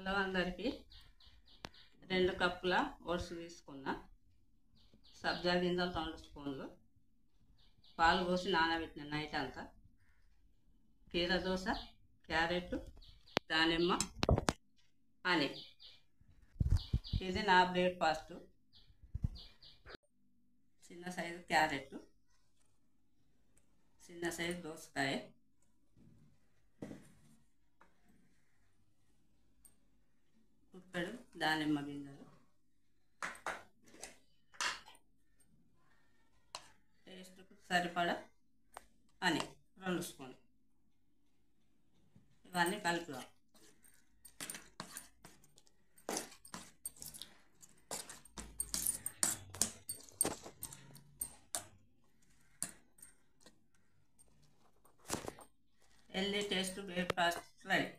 Hello అందరికీ 2 కప్పుల oats తీసుకున్నా, సబ్జా గింజలు 2 స్పూన్లు, పాలు పోసి నానబెట్టిన నైట్ అంతా, కీర దోస, క్యారెట్, దానిమ్మ, హనీ. ఇది నా బ్రేక్ఫాస్ట్. చిన్న సైజు క్యారెట్, చిన్న సైజు దోసకాయ, కుక్కడు దానిమ్మ గింజలు, టేస్ట్కు సరిపడా హనీ 2 స్పూన్లు. ఇవన్నీ కలుపుదాం. Healthy taste breakfast ready.